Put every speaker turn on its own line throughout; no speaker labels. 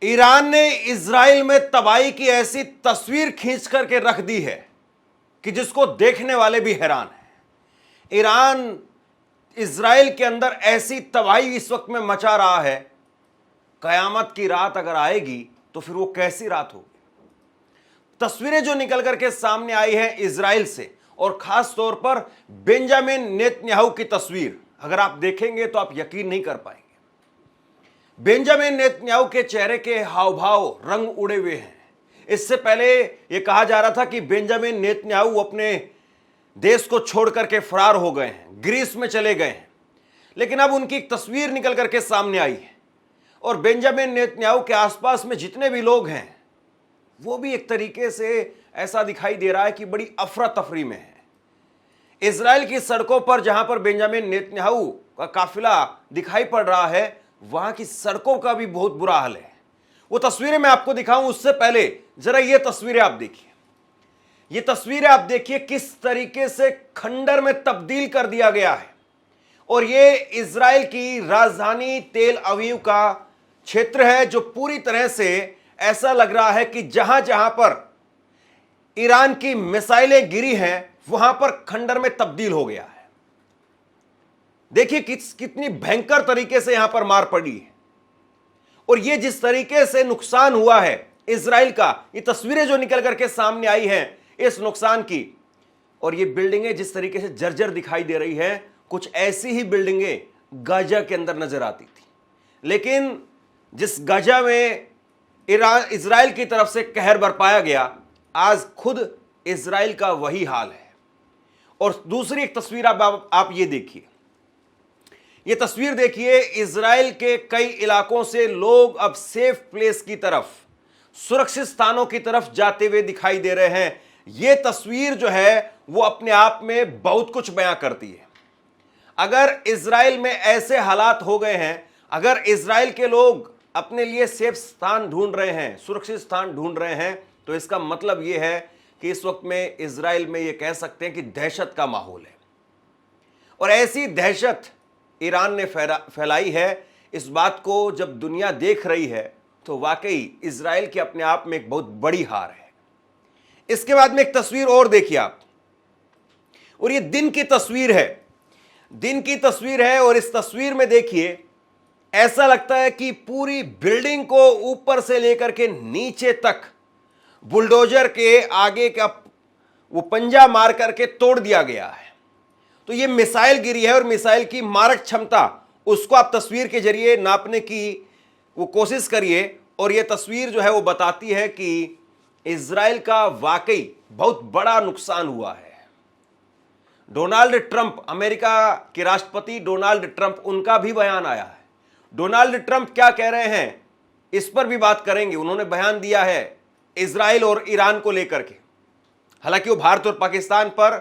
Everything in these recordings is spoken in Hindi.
ईरान ने इजराइल में तबाही की ऐसी तस्वीर खींच करके रख दी है कि जिसको देखने वाले भी हैरान हैं। ईरान इजराइल के अंदर ऐसी तबाही इस वक्त में मचा रहा है, कयामत की रात अगर आएगी तो फिर वो कैसी रात होगी। तस्वीरें जो निकल करके सामने आई है इजराइल से, और खास तौर पर बेंजामिन नेतन्याहू की तस्वीर अगर आप देखेंगे तो आप यकीन नहीं कर पाएंगे। बेंजामिन नेतन्याहू के चेहरे के हाव भाव रंग उड़े हुए हैं। इससे पहले यह कहा जा रहा था कि बेंजामिन नेतन्याहू अपने देश को छोड़ करके फरार हो गए हैं, ग्रीस में चले गए हैं, लेकिन अब उनकी एक तस्वीर निकल करके सामने आई है और बेंजामिन नेतन्याहू के आसपास में जितने भी लोग हैं वो भी एक तरीके से ऐसा दिखाई दे रहा है कि बड़ी अफरा तफरी में है। इजराइल की सड़कों पर जहां पर बेंजामिन नेतन्याहू का काफिला दिखाई पड़ रहा है, वहां की सड़कों का भी बहुत बुरा हाल है। वो तस्वीरें मैं आपको दिखाऊं उससे पहले जरा ये तस्वीरें आप देखिए। ये तस्वीरें आप देखिए किस तरीके से खंडर में तब्दील कर दिया गया है। और ये इजराइल की राजधानी तेल अवीव का क्षेत्र है जो पूरी तरह से ऐसा लग रहा है कि जहां जहां पर ईरान की मिसाइलें गिरी हैं वहां पर खंडर में तब्दील हो गया है। देखिए कितनी भयंकर तरीके से यहां पर मार पड़ी है और ये जिस तरीके से नुकसान हुआ है इजराइल का, ये तस्वीरें जो निकल करके सामने आई हैं इस नुकसान की, और ये बिल्डिंगें जिस तरीके से जर्जर दिखाई दे रही है, कुछ ऐसी ही बिल्डिंगें गाजा के अंदर नजर आती थी। लेकिन जिस गाजा में इजराइल की तरफ से कहर बरपाया गया, आज खुद इजराइल का वही हाल है। और दूसरी एक तस्वीर आप ये देखिए, ये तस्वीर देखिए, इजराइल के कई इलाकों से लोग अब सेफ प्लेस की तरफ, सुरक्षित स्थानों की तरफ जाते हुए दिखाई दे रहे हैं। ये तस्वीर जो है वो अपने आप में बहुत कुछ बयां करती है। अगर इजराइल में ऐसे हालात हो गए हैं, अगर इजराइल के लोग अपने लिए सेफ स्थान ढूंढ रहे हैं, सुरक्षित स्थान ढूंढ रहे हैं, तो इसका मतलब यह है कि इस वक्त में इजराइल में यह कह सकते हैं कि दहशत का माहौल है। और ऐसी दहशत ईरान ने फैलाई है। इस बात को जब दुनिया देख रही है तो वाकई इजराइल की अपने आप में एक बहुत बड़ी हार है। इसके बाद में एक तस्वीर और देखिए आप, और ये दिन की तस्वीर है, दिन की तस्वीर है। और इस तस्वीर में देखिए ऐसा लगता है कि पूरी बिल्डिंग को ऊपर से लेकर के नीचे तक बुलडोजर के आगे का वो पंजा मार करके तोड़ दिया गया है। तो ये मिसाइल गिरी है और मिसाइल की मारक क्षमता उसको आप तस्वीर के जरिए नापने की वो कोशिश करिए, और ये तस्वीर जो है वो बताती है कि इजराइल का वाकई बहुत बड़ा नुकसान हुआ है। डोनाल्ड ट्रंप, अमेरिका के राष्ट्रपति डोनाल्ड ट्रंप, उनका भी बयान आया है। डोनाल्ड ट्रंप क्या कह रहे हैं इस पर भी बात करेंगे। उन्होंने बयान दिया है इजराइल और ईरान को लेकर के। हालांकि वो भारत और पाकिस्तान पर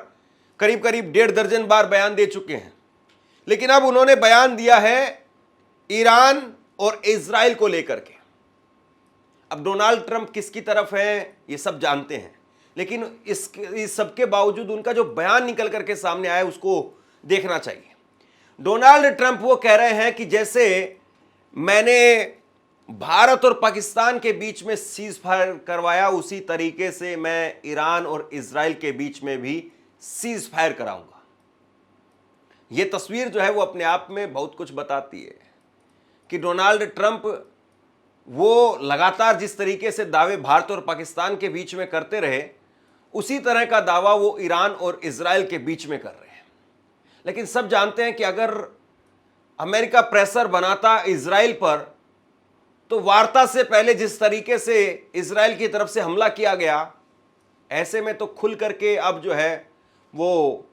करीब करीब 1.5 दर्जन बार बयान दे चुके हैं, लेकिन अब उन्होंने बयान दिया है ईरान और इजराइल को लेकर के। अब डोनाल्ड ट्रंप किसकी तरफ है ये सब जानते हैं, लेकिन इस सबके बावजूद उनका जो बयान निकल करके सामने आया उसको देखना चाहिए। डोनाल्ड ट्रंप वो कह रहे हैं कि जैसे मैंने भारत और पाकिस्तान के बीच में सीज फायर करवाया, उसी तरीके से मैं ईरान और इजराइल के बीच में भी सीज फायर कराऊंगा। यह तस्वीर जो है वो अपने आप में बहुत कुछ बताती है कि डोनाल्ड ट्रंप वो लगातार जिस तरीके से दावे भारत और पाकिस्तान के बीच में करते रहे, उसी तरह का दावा वो ईरान और इजराइल के बीच में कर रहे हैं। लेकिन सब जानते हैं कि अगर अमेरिका प्रेशर बनाता इजराइल पर, तो वार्ता से पहले जिस तरीके से इजराइल की तरफ से हमला किया गया, ऐसे में तो खुल करके अब जो है वो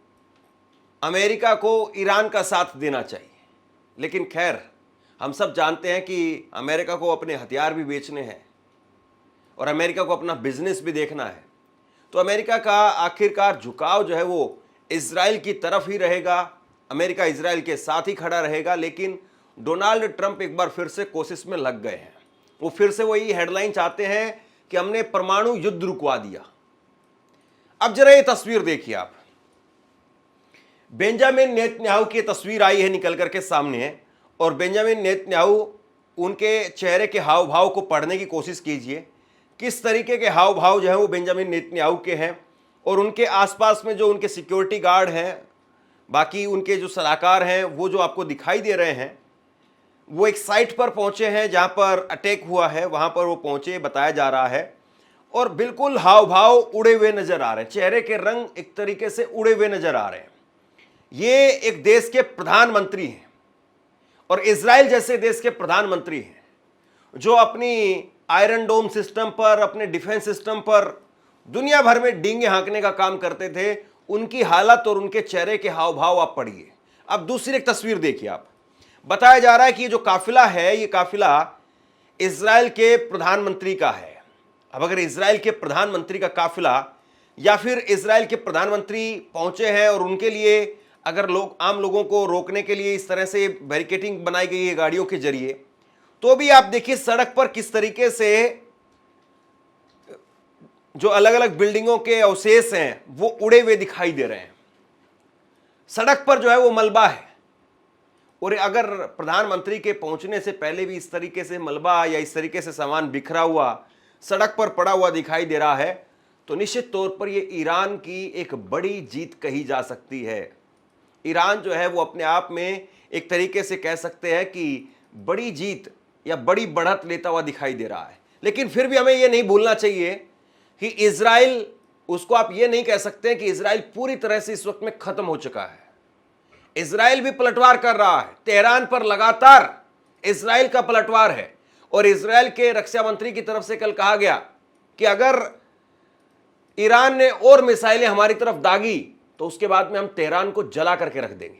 अमेरिका को ईरान का साथ देना चाहिए। लेकिन खैर, हम सब जानते हैं कि अमेरिका को अपने हथियार भी बेचने हैं और अमेरिका को अपना बिजनेस भी देखना है। तो अमेरिका का आखिरकार झुकाव जो है वो इजराइल की तरफ ही रहेगा। अमेरिका इजराइल के साथ ही खड़ा रहेगा। लेकिन डोनाल्ड ट्रंप एक बार फिर से कोशिश में लग गए हैं। वो फिर से वही हेडलाइन चाहते हैं कि हमने परमाणु युद्ध रुकवा दिया। अब जरा ये तस्वीर देखिए आप, बेंजामिन नेतन्याहू की तस्वीर आई है निकल करके सामने, और बेंजामिन नेतन्याहू उनके चेहरे के हाव भाव को पढ़ने की कोशिश कीजिए, किस तरीके के हाव भाव जो है वो बेंजामिन नेतन्याहू के हैं, और उनके आसपास में जो उनके सिक्योरिटी गार्ड हैं, बाकी उनके जो सलाहकार हैं, वो जो आपको दिखाई दे रहे हैं, वो एक साइट पर पहुंचे हैं जहां पर अटैक हुआ है, वहां पर वो पहुंचे बताया जा रहा है, और बिल्कुल हाव भाव उड़े हुए नजर आ रहे हैं, चेहरे के रंग एक तरीके से उड़े हुए नजर आ रहे हैं। ये एक देश के प्रधानमंत्री हैं, और इजराइल जैसे देश के प्रधानमंत्री हैं जो अपनी आयरन डोम सिस्टम पर, अपने डिफेंस सिस्टम पर दुनिया भर में डींगे हाँकने का काम करते थे, उनकी हालत और उनके चेहरे के हाव भाव आप पढ़िए। अब दूसरी एक तस्वीर देखिए आप। बताया जा रहा है कि ये जो काफिला है, ये काफिला इजराइल के प्रधानमंत्री का है। अब अगर इजराइल के प्रधानमंत्री का काफिला या फिर इजराइल के प्रधानमंत्री पहुंचे हैं और उनके लिए अगर आम लोगों को रोकने के लिए इस तरह से बैरिकेडिंग बनाई गई है गाड़ियों के जरिए, तो भी आप देखिए सड़क पर किस तरीके से जो अलग अलग बिल्डिंगों के अवशेष हैं वो उड़े हुए दिखाई दे रहे हैं। सड़क पर जो है वो मलबा है, और अगर प्रधानमंत्री के पहुंचने से पहले भी इस तरीके से मलबा या इस तरीके से सामान बिखरा हुआ सड़क पर पड़ा हुआ दिखाई दे रहा है, तो निश्चित तौर पर यह ईरान की एक बड़ी जीत कही जा सकती है। ईरान जो है वो अपने आप में एक तरीके से कह सकते हैं कि बड़ी जीत या बड़ी बढ़त लेता हुआ दिखाई दे रहा है। लेकिन फिर भी हमें यह नहीं भूलना चाहिए कि इजराइल, उसको आप ये नहीं कह सकते कि इजराइल पूरी तरह से इस वक्त में खत्म हो चुका है। इजराइल भी पलटवार कर रहा है। तेहरान पर लगातार इजराइल का पलटवार है, और इजराइल के रक्षा मंत्री की तरफ से कल कहा गया कि अगर ईरान ने और मिसाइलें हमारी तरफ दागी तो उसके बाद में हम तेहरान को जला करके रख देंगे।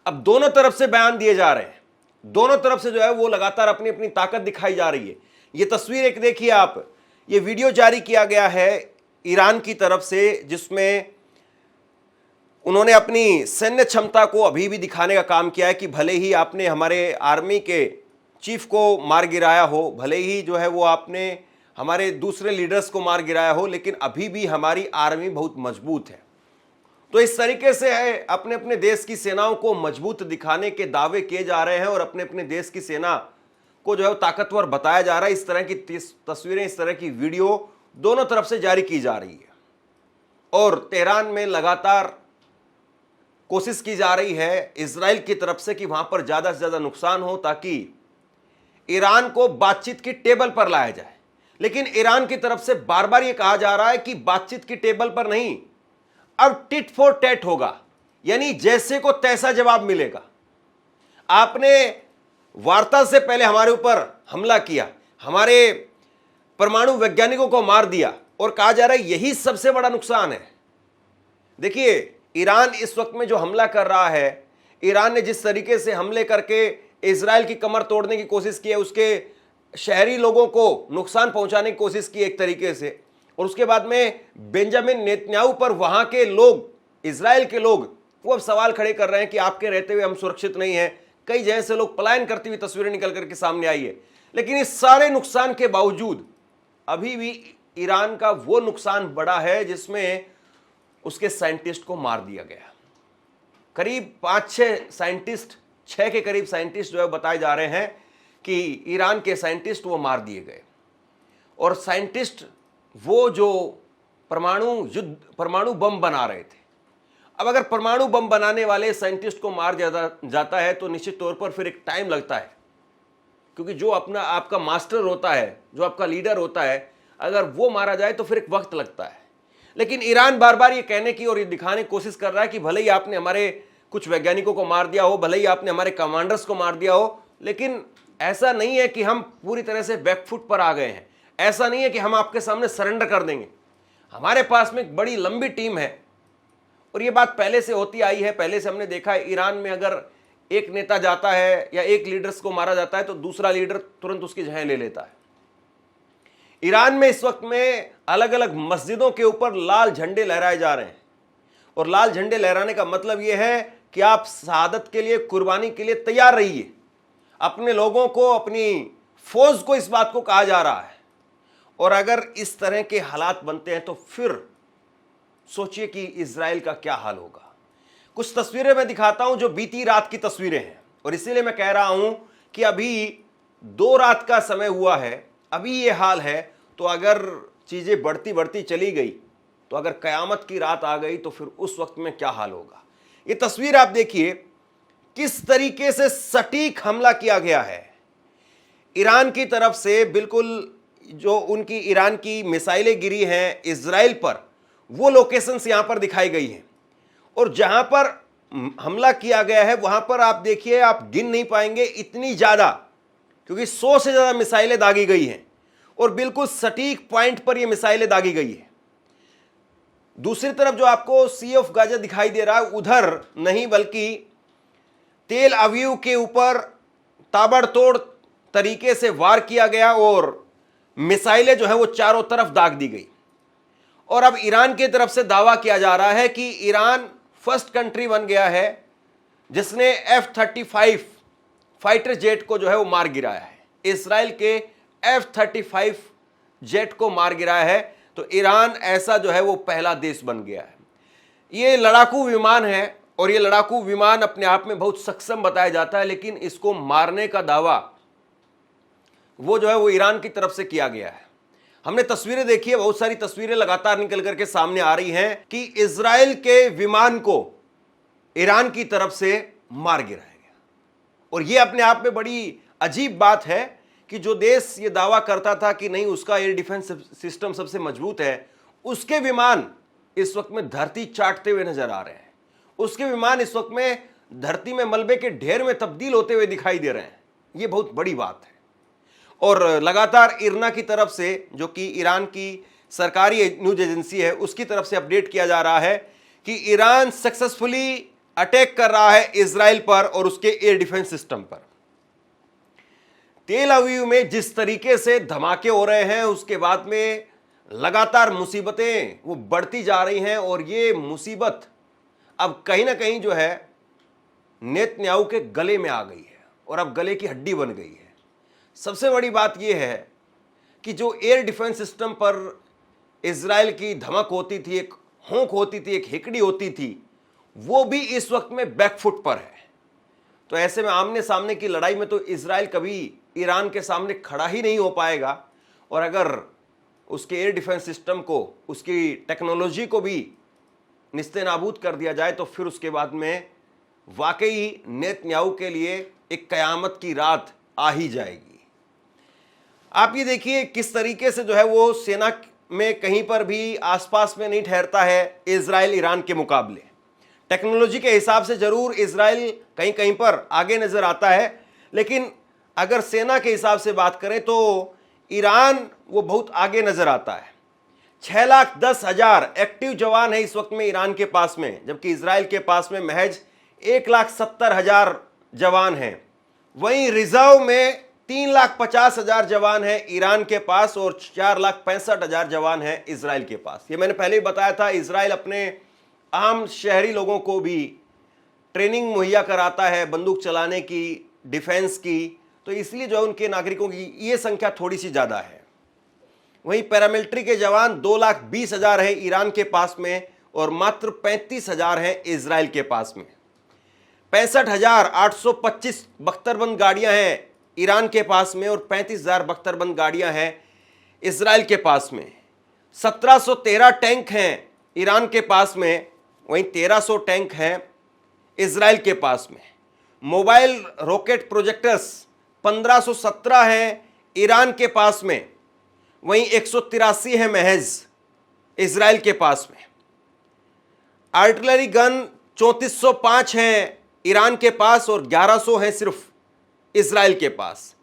अब दोनों तरफ से बयान दिए जा रहे हैं, दोनों तरफ से जो है वो लगातार अपनी अपनी ताकत दिखाई जा रही है। ये तस्वीर एक देखिए आप, ये वीडियो जारी किया गया है ईरान की तरफ से, जिसमें उन्होंने अपनी सैन्य क्षमता को अभी भी दिखाने का काम किया है कि भले ही आपने हमारे आर्मी के चीफ को मार गिराया हो, भले ही जो है वो आपने हमारे दूसरे लीडर्स को मार गिराया हो, लेकिन अभी भी हमारी आर्मी बहुत मजबूत है। तो इस तरीके से है अपने अपने देश की सेनाओं को मजबूत दिखाने के दावे किए जा रहे हैं, और अपने अपने देश की सेना को जो है ताकतवर बताया जा रहा है। इस तरह की तस्वीरें, इस तरह की वीडियो दोनों तरफ से जारी की जा रही है, और तेहरान में लगातार कोशिश की जा रही है इजराइल की तरफ से कि वहां पर ज्यादा से ज्यादा नुकसान हो, ताकि ईरान को बातचीत की टेबल पर लाया जाए। लेकिन ईरान की तरफ से बार बार यह कहा जा रहा है कि बातचीत की टेबल पर नहीं, अब टिट फॉर टैट होगा, यानी जैसे को तैसा जवाब मिलेगा। आपने वार्ता से पहले हमारे ऊपर हमला किया, हमारे परमाणु वैज्ञानिकों को मार दिया, और कहा जा रहा है यही सबसे बड़ा नुकसान है। देखिए ईरान इस वक्त में जो हमला कर रहा है, ईरान ने जिस तरीके से हमले करके इजराइल की कमर तोड़ने की कोशिश की है, उसके शहरी लोगों को नुकसान पहुंचाने की कोशिश की एक तरीके से, और उसके बाद में बेंजामिन नेतन्याहू पर वहां के लोग, इजराइल के लोग, वो अब सवाल खड़े कर रहे हैं कि आपके रहते हुए हम सुरक्षित नहीं हैं। कई जगह से लोग पलायन करती हुई तस्वीरें निकल करके सामने आई है। लेकिन इस सारे नुकसान के बावजूद अभी भी ईरान का वो नुकसान बड़ा है जिसमें उसके साइंटिस्ट को मार दिया गया। करीब 5-6 साइंटिस्ट, 6 के करीब साइंटिस्ट जो है बताए जा रहे हैं कि ईरान के साइंटिस्ट वो मार दिए गए। और साइंटिस्ट वो जो परमाणु बम बना रहे थे। अब अगर परमाणु बम बनाने वाले साइंटिस्ट को मार जाता है तो निश्चित तौर पर फिर एक टाइम लगता है, क्योंकि जो अपना आपका मास्टर होता है, जो आपका लीडर होता है, अगर वो मारा जाए तो फिर एक वक्त लगता है। लेकिन ईरान बार बार ये कहने की और ये दिखाने की कोशिश कर रहा है कि भले ही आपने हमारे कुछ वैज्ञानिकों को मार दिया हो, भले ही आपने हमारे कमांडर्स को मार दिया हो, लेकिन ऐसा नहीं है कि हम पूरी तरह से बैकफुट पर आ गए हैं। ऐसा नहीं है कि हम आपके सामने सरेंडर कर देंगे। हमारे पास में एक बड़ी लंबी टीम है, और ये बात पहले से होती आई है। पहले से हमने देखा है ईरान में अगर एक नेता जाता है या एक लीडर्स को मारा जाता है तो दूसरा लीडर तुरंत उसकी जगह ले लेता है। ईरान में इस वक्त में अलग अलग मस्जिदों के ऊपर लाल झंडे लहराए जा रहे हैं, और लाल झंडे लहराने का मतलब यह है कि आप शहादत के लिए, कुर्बानी के लिए तैयार रहिए। अपने लोगों को, अपनी फौज को इस बात को कहा जा रहा है। और अगर इस तरह के हालात बनते हैं तो फिर सोचिए कि इजराइल का क्या हाल होगा। कुछ तस्वीरें मैं दिखाता हूं जो बीती रात की तस्वीरें हैं, और इसीलिए मैं कह रहा हूं कि अभी 2 रात का समय हुआ है, अभी ये हाल है, तो अगर चीजें बढ़ती बढ़ती चली गई, तो अगर कयामत की रात आ गई तो फिर उस वक्त में क्या हाल होगा। ये तस्वीर आप देखिए किस तरीके से सटीक हमला किया गया है ईरान की तरफ से। बिल्कुल जो उनकी ईरान की मिसाइलें गिरी हैं इजराइल पर, वो लोकेशंस यहां पर दिखाई गई हैं। और जहां पर हमला किया गया है वहां पर आप देखिए, आप गिन नहीं पाएंगे इतनी ज्यादा, क्योंकि 100 से ज्यादा मिसाइलें दागी गई हैं और बिल्कुल सटीक पॉइंट पर यह मिसाइलें दागी गई है। दूसरी तरफ जो आपको सी ऑफ गाजा दिखाई दे रहा है, उधर नहीं बल्कि तेल अवीव के ऊपर ताबड़तोड़ तरीके से वार किया गया और मिसाइलें जो है वो चारों तरफ दाग दी गई। और अब ईरान की तरफ से दावा किया जा रहा है कि ईरान फर्स्ट कंट्री बन गया है जिसने F-35 फाइटर जेट को जो है वो मार गिराया है। इजराइल के F-35 जेट को मार गिराया है, तो ईरान ऐसा जो है वो पहला देश बन गया है। ये लड़ाकू विमान है और ये लड़ाकू विमान अपने आप में बहुत सक्षम बताया जाता है, लेकिन इसको मारने का दावा वो जो है वो ईरान की तरफ से किया गया है। हमने तस्वीरें देखी है, बहुत सारी तस्वीरें लगातार निकल करके सामने आ रही हैं कि इजराइल के विमान को ईरान की तरफ से मार गिराया गया। और ये अपने आप में बड़ी अजीब बात है कि जो देश ये दावा करता था कि नहीं उसका एयर डिफेंस सिस्टम सबसे मजबूत है, उसके विमान इस वक्त में धरती चाटते हुए नजर आ रहे हैं। उसके विमान इस वक्त में धरती में मलबे के ढेर में तब्दील होते हुए दिखाई दे रहे हैं। ये बहुत बड़ी बात है। और लगातार इरना की तरफ से, जो कि ईरान की सरकारी न्यूज एजेंसी है, उसकी तरफ से अपडेट किया जा रहा है कि ईरान सक्सेसफुली अटैक कर रहा है इजराइल पर और उसके एयर डिफेंस सिस्टम पर। तेल अवीव में जिस तरीके से धमाके हो रहे हैं, उसके बाद में लगातार मुसीबतें वो बढ़ती जा रही हैं और ये मुसीबत अब कहीं ना कहीं जो है नेतन्याहू के गले में आ गई है और अब गले की हड्डी बन गई है। सबसे बड़ी बात यह है कि जो एयर डिफेंस सिस्टम पर इजराइल की धमक होती थी, एक होंक होती थी, एक हिकड़ी होती थी, वो भी इस वक्त में बैकफुट पर है। तो ऐसे में आमने सामने की लड़ाई में तो इजराइल कभी ईरान के सामने खड़ा ही नहीं हो पाएगा। और अगर उसके एयर डिफेंस सिस्टम को, उसकी टेक्नोलॉजी को भी निस्तेनाबूद कर दिया जाए तो फिर उसके बाद में वाकई नेतन्याहू के लिए एक कयामत की रात आ ही जाएगी। आप ये देखिए किस तरीके से जो है वो सेना में कहीं पर भी आसपास में नहीं ठहरता है इजराइल ईरान के मुकाबले। टेक्नोलॉजी के हिसाब से जरूर इजराइल कहीं कहीं पर आगे नजर आता है, लेकिन अगर सेना के हिसाब से बात करें तो ईरान वो बहुत आगे नजर आता है। 6,10,000 एक्टिव जवान है इस वक्त में ईरान के पास में, जबकि इजराइल के पास में महज 1,70,000 जवान हैं। वहीं रिजर्व में 3,50,000 जवान हैं ईरान के पास और 4,65,000 जवान हैं इजराइल के पास। ये मैंने पहले ही बताया था, इजराइल अपने आम शहरी लोगों को भी ट्रेनिंग मुहैया कराता है बंदूक चलाने की, डिफेंस की, तो इसलिए जो है उनके नागरिकों की ये संख्या थोड़ी सी ज़्यादा है। वहीं पैरामिलिट्री के जवान 2,20,000 हैं ईरान के पास में और मात्र 35,000 हैं इजराइल के पास में। 65,825 बख्तरबंद गाड़ियां हैं ईरान के पास में और 35,000 बख्तरबंद गाड़ियां हैं इजराइल के पास में। 1,713 टैंक हैं ईरान के पास में, वहीं 1,300 टैंक हैं इजराइल के पास में। मोबाइल रॉकेट प्रोजेक्टर्स 1,517 हैं ईरान के पास में, वहीं 183 है महज इजराइल के पास में। आर्टिलरी गन 3,405 हैं ईरान के पास और 1,100 हैं सिर्फ इजराइल के पास।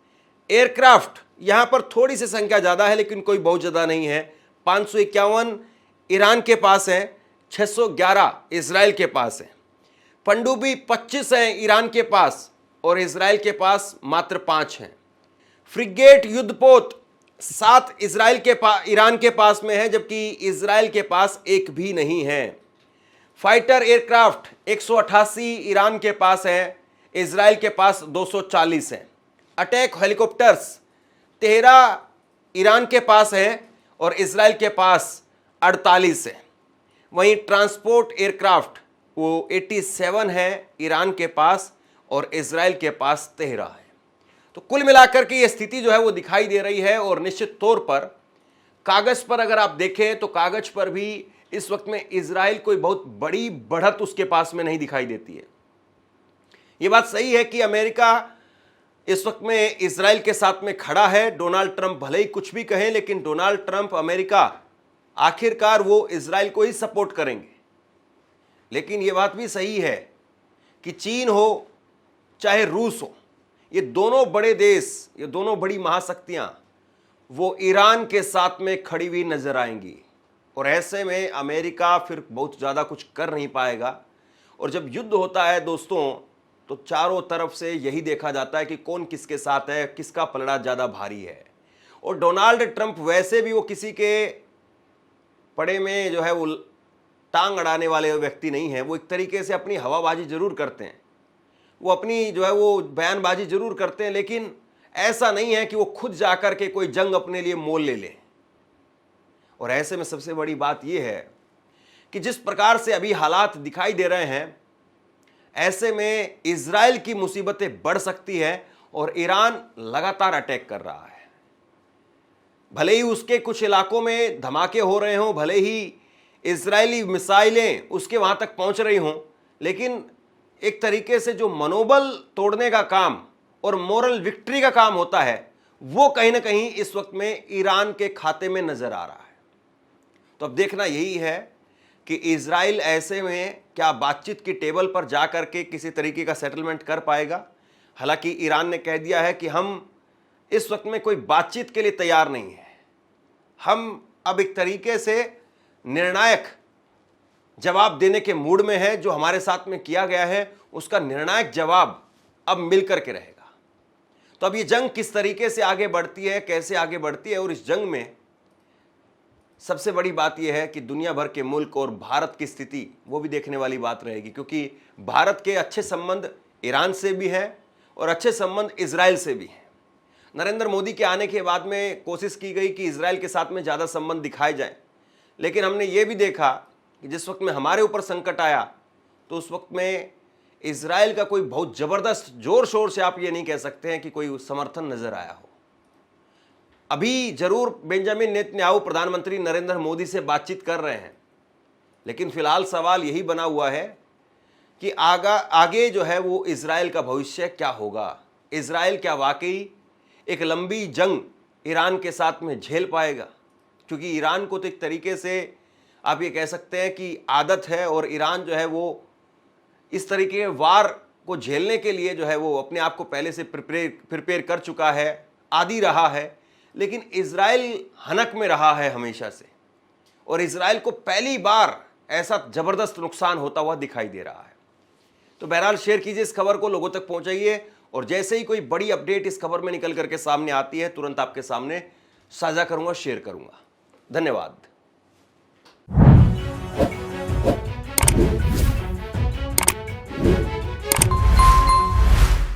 एयरक्राफ्ट यहां पर थोड़ी सी संख्या ज़्यादा है लेकिन कोई बहुत ज़्यादा नहीं है। 551 ईरान के पास है, 611 इजराइल के पास है। पनडुब्बी 25 हैं ईरान के पास और इजराइल के पास मात्र 5 हैं। फ्रिगेट युद्धपोत 7 ईरान के पास में है, जबकि इजराइल के पास एक भी नहीं है। फाइटर एयरक्राफ्ट 188 ईरान के पास है, इजराइल के पास 240 हैं। अटैक हेलीकॉप्टर्स 13 ईरान के पास हैं और इजराइल के पास 48 हैं। वहीं ट्रांसपोर्ट एयरक्राफ्ट वो 87 है ईरान के पास और इजराइल के पास 13 है। तो कुल मिलाकर के ये स्थिति जो है वो दिखाई दे रही है। और निश्चित तौर पर कागज पर अगर आप देखें तो कागज पर भी इस वक्त में इजराइल कोई बहुत बड़ी बढ़त उसके पास में नहीं दिखाई देती है। यह बात सही है कि अमेरिका इस वक्त में इजराइल के साथ में खड़ा है। डोनाल्ड ट्रंप भले ही कुछ भी कहें, लेकिन डोनाल्ड ट्रंप, अमेरिका आखिरकार वो इजराइल को ही सपोर्ट करेंगे। लेकिन यह बात भी सही है कि चीन हो चाहे रूस हो, ये दोनों बड़े देश, ये दोनों बड़ी महाशक्तियां वो ईरान के साथ में खड़ी हुई नजर आएंगी। और ऐसे में अमेरिका फिर बहुत ज़्यादा कुछ कर नहीं पाएगा। और जब युद्ध होता है दोस्तों, तो चारों तरफ से यही देखा जाता है कि कौन किसके साथ है, किसका पलड़ा ज़्यादा भारी है। और डोनाल्ड ट्रंप वैसे भी वो किसी के पड़े में जो है वो टांग अड़ाने वाले व्यक्ति नहीं है। वो एक तरीके से अपनी हवाबाजी जरूर करते हैं, वो अपनी जो है वो बयानबाजी जरूर करते हैं, लेकिन ऐसा नहीं है कि वो खुद जाकर के कोई जंग अपने लिए मोल ले लें। और ऐसे में सबसे बड़ी बात यह है कि जिस प्रकार से अभी हालात दिखाई दे रहे हैं, ऐसे में इजराइल की मुसीबतें बढ़ सकती है। और ईरान लगातार अटैक कर रहा है। भले ही उसके कुछ इलाकों में धमाके हो रहे हों, भले ही इजरायली मिसाइलें उसके वहां तक पहुंच रही हों, लेकिन एक तरीके से जो मनोबल तोड़ने का काम और मोरल विक्ट्री का काम होता है, वो कहीं ना कहीं इस वक्त में ईरान के खाते में नजर आ रहा है। तो अब देखना यही है कि इजराइल ऐसे में क्या बातचीत की टेबल पर जाकर के किसी तरीके का सेटलमेंट कर पाएगा। हालांकि ईरान ने कह दिया है कि हम इस वक्त में कोई बातचीत के लिए तैयार नहीं है। हम अब एक तरीके से निर्णायक जवाब देने के मूड में है। जो हमारे साथ में किया गया है उसका निर्णायक जवाब अब मिलकर के रहेगा। तो अब ये जंग किस तरीके से आगे बढ़ती है, कैसे आगे बढ़ती है, और इस जंग में सबसे बड़ी बात यह है कि दुनिया भर के मुल्क और भारत की स्थिति वो भी देखने वाली बात रहेगी। क्योंकि भारत के अच्छे संबंध ईरान से भी हैं और अच्छे संबंध इजराइल से भी हैं। नरेंद्र मोदी के आने के बाद में कोशिश की गई कि इजराइल के साथ में ज़्यादा संबंध दिखाए जाएं, लेकिन हमने ये भी देखा कि जिस वक्त में हमारे ऊपर संकट आया तो उस वक्त में इजराइल का कोई बहुत ज़बरदस्त जोर शोर से आप ये नहीं कह सकते हैं कि कोई समर्थन नज़र आया हो। अभी जरूर बेंजामिन नेतन्याहू प्रधानमंत्री नरेंद्र मोदी से बातचीत कर रहे हैं, लेकिन फिलहाल सवाल यही बना हुआ है कि आगे जो है वो इजराइल का भविष्य क्या होगा। इजराइल क्या वाकई एक लंबी जंग ईरान के साथ में झेल पाएगा? क्योंकि ईरान को तो एक तरीके से आप ये कह सकते हैं कि आदत है, और ईरान जो है वो इस तरीके के वार को झेलने के लिए जो है वो अपने आप को पहले से प्रिपेयर कर चुका है, आदी रहा है। लेकिन इजराइल हनक में रहा है हमेशा से, और इजराइल को पहली बार ऐसा जबरदस्त नुकसान होता हुआ दिखाई दे रहा है। तो बहरहाल शेयर कीजिए इस खबर को, लोगों तक पहुंचाइए, और जैसे ही कोई बड़ी अपडेट इस खबर में निकल करके सामने आती है तुरंत आपके सामने साझा करूंगा, शेयर करूंगा। धन्यवाद।